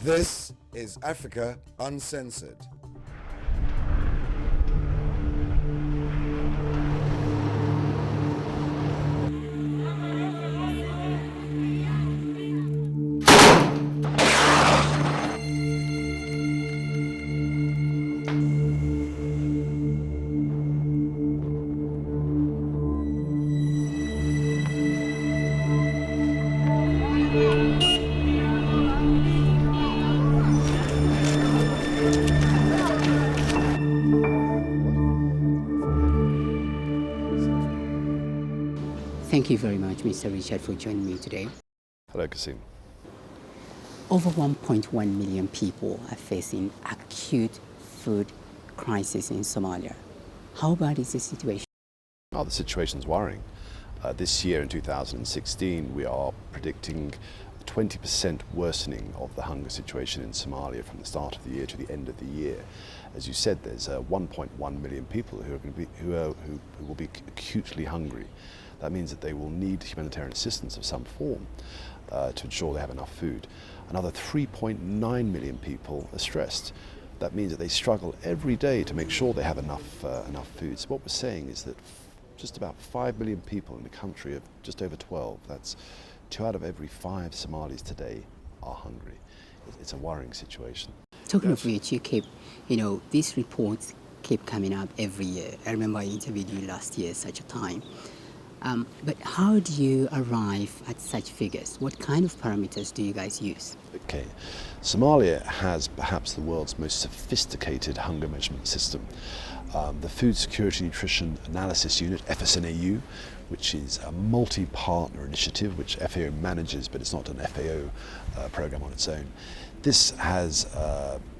This is Africa Uncensored. Thank you very much, Mr. Richard, for joining me today. Hello, Kassim. Over 1.1 million people are facing acute food crisis in Somalia. How bad is the situation? Oh, the situation's worrying. This year, in 2016, we are predicting a 20% worsening of the hunger situation in Somalia from the start of the year to the end of the year. As you said, there's 1.1 million people who will be acutely hungry. That means that they will need humanitarian assistance of some form to ensure they have enough food. Another 3.9 million people are stressed. That means that they struggle every day to make sure they have enough food. So what we're saying is that just about 5 million people in the country of just over 12, that's 2 out of every 5 Somalis today are hungry. It's a worrying situation. Talking of which, these reports keep coming up every year. I remember I interviewed you last year at such a time. But how do you arrive at such figures? What kind of parameters do you guys use? Okay, Somalia has perhaps the world's most sophisticated hunger measurement system. The Food Security Nutrition Analysis Unit, FSNAU, which is a multi-partner initiative which FAO manages, but it's not an FAO program on its own. This has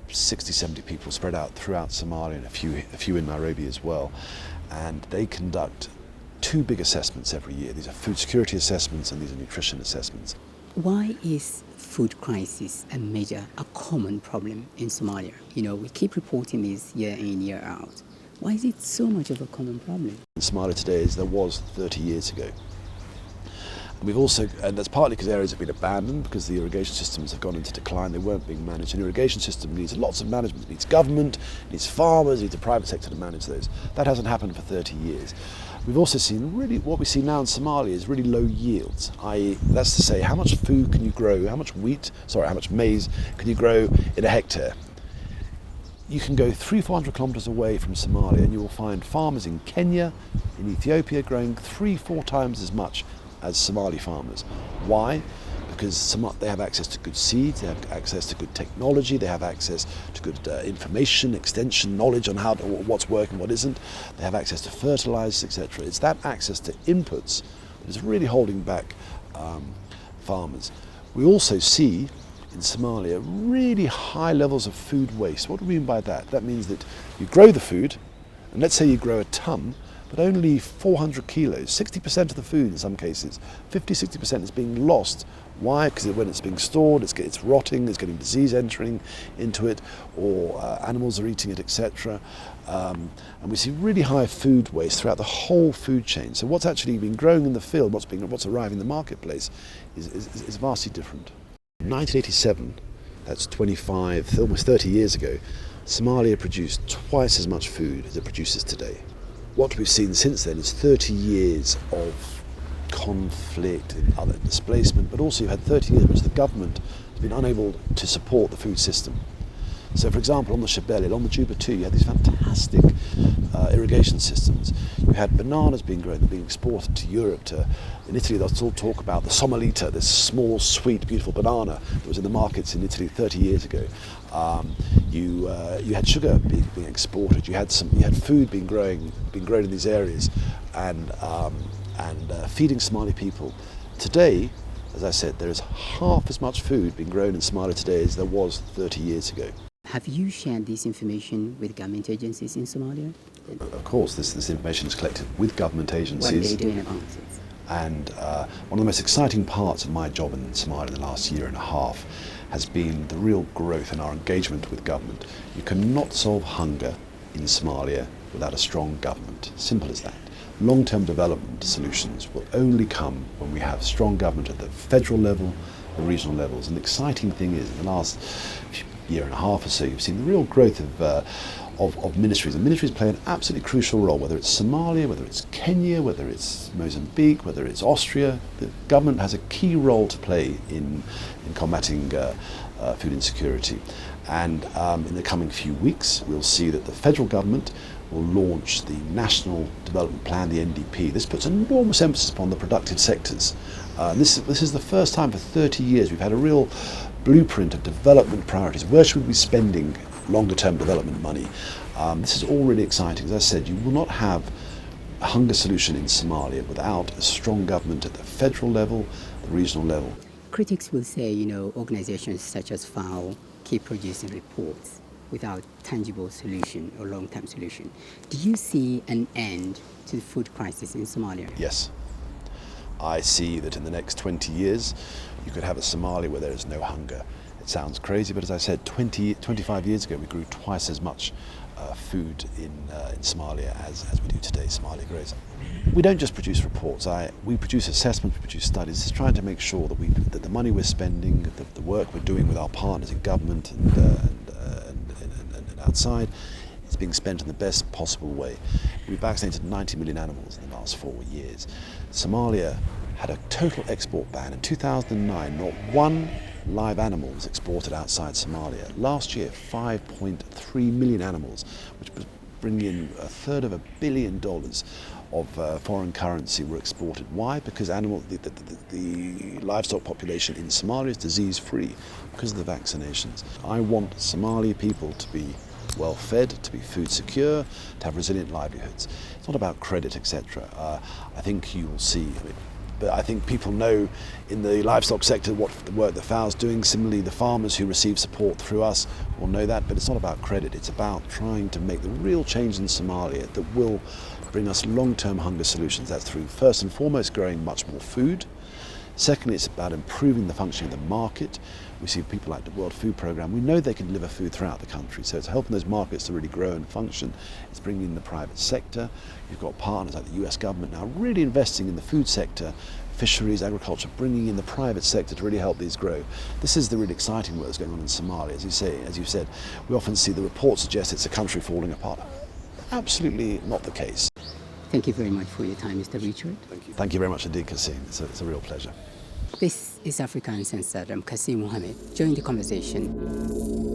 60, 70 people spread out throughout Somalia and a few in Nairobi as well, and they conduct 2 big assessments every year. These are food security assessments and these are nutrition assessments. Why is food crisis a common problem in Somalia? We keep reporting this year in, year out. Why is it so much of a common problem? In Somalia today as there was 30 years ago. And that's partly because areas have been abandoned, because the irrigation systems have gone into decline, they weren't being managed. An irrigation system needs lots of management, it needs government, it needs farmers, it needs the private sector to manage those. That hasn't happened for 30 years. We've also seen what we see now in Somalia is really low yields, i.e. that's to say how much food can you grow, how much maize can you grow in a hectare. You can go 300-400 kilometers away from Somalia and you will find farmers in Kenya, in Ethiopia growing 3-4 times as much as Somali farmers. Why? Because they have access to good seeds, they have access to good technology, they have access to good information, extension, knowledge on what's working, what isn't. They have access to fertilizers, etc. It's that access to inputs that is really holding back farmers. We also see in Somalia really high levels of food waste. What do we mean by that? That means that you grow the food, and let's say you grow a ton, but only 400 kilos, 60% of the food in some cases, 50-60% is being lost. Why? Because when it's being stored, it's rotting, there's getting disease entering into it, or animals are eating it, etc. And we see really high food waste throughout the whole food chain. So what's actually been growing in the field, what's arriving in the marketplace is vastly different. In 1987, that's almost 30 years ago, Somalia produced twice as much food as it produces today. What we've seen since then is 30 years of conflict and other displacement, but also you've had 30 years in which the government has been unable to support the food system. So, for example, on the Shabelle, along the Juba 2, you had these fantastic irrigation systems. You had bananas being grown, they're being exported to Europe. In Italy, they'll still talk about the Somalita, this small, sweet, beautiful banana that was in the markets in Italy 30 years ago. You had sugar being exported. You had food being grown in these areas, and feeding Somali people. Today, as I said, there is half as much food being grown in Somalia today as there was 30 years ago. Have you shared this information with government agencies in Somalia? Of course, this information is collected with government agencies. What are they doing about it? And one of the most exciting parts of my job in Somalia in the last year and a half has been the real growth in our engagement with government. You cannot solve hunger in Somalia without a strong government. Simple as that. Long-term development solutions will only come when we have strong government at the federal level, the regional levels. And the exciting thing is, in the last year and a half or so, you've seen the real growth of ministries. And ministries play an absolutely crucial role, whether it's Somalia, whether it's Kenya, whether it's Mozambique, whether it's Austria. The government has a key role to play in combating food insecurity. And in the coming few weeks, we'll see that the federal government will launch the National Development Plan, the NDP. This puts enormous emphasis upon the productive sectors. This is the first time for 30 years we've had a real blueprint of development priorities. Where should we be spending longer term development money? This is all really exciting. As I said, you will not have a hunger solution in Somalia without a strong government at the federal level, the regional level. Critics will say, organizations such as FAO keep producing reports without tangible solution or long-term solution. Do you see an end to the food crisis in Somalia? Yes. I see that in the next 20 years, you could have a Somalia where there is no hunger. It sounds crazy, but as I said, 25 years ago, we grew twice as much food in Somalia as we do today. Somalia grows. We don't just produce reports. We produce assessments, we produce studies. This is trying to make sure that the money we're spending, the work we're doing with our partners in government and outside, is being spent in the best possible way. We vaccinated 90 million animals in the last 4 years. Somalia had a total export ban. In 2009, not one live animal was exported outside Somalia. Last year, 5.3 million animals, which was bringing in $1/3 billion of foreign currency, were exported. Why? Because the livestock population in Somalia is disease-free because of the vaccinations. I want Somali people to be well fed, to be food secure, to have resilient livelihoods. It's not about credit, etc. I think you will see, but I think people know in the livestock sector what the work that FAO is doing. Similarly, the farmers who receive support through us will know that, but it's not about credit. It's about trying to make the real change in Somalia that will bring us long-term hunger solutions. That's through, first and foremost, growing much more food. Secondly, it's about improving the functioning of the market. We see people like the World Food Programme. We know they can deliver food throughout the country, so it's helping those markets to really grow and function. It's bringing in the private sector. You've got partners like the US government now really investing in the food sector, fisheries, agriculture, bringing in the private sector to really help these grow. This is the really exciting work that's going on in Somalia. As you said, we often see the reports suggest it's a country falling apart. Absolutely not the case. Thank you very much for your time, Mr. Richard. Thank you. Thank you very much indeed, Kassim. It's a real pleasure. This is Africa Uncensored. I'm Kassim Mohamed. Join the conversation.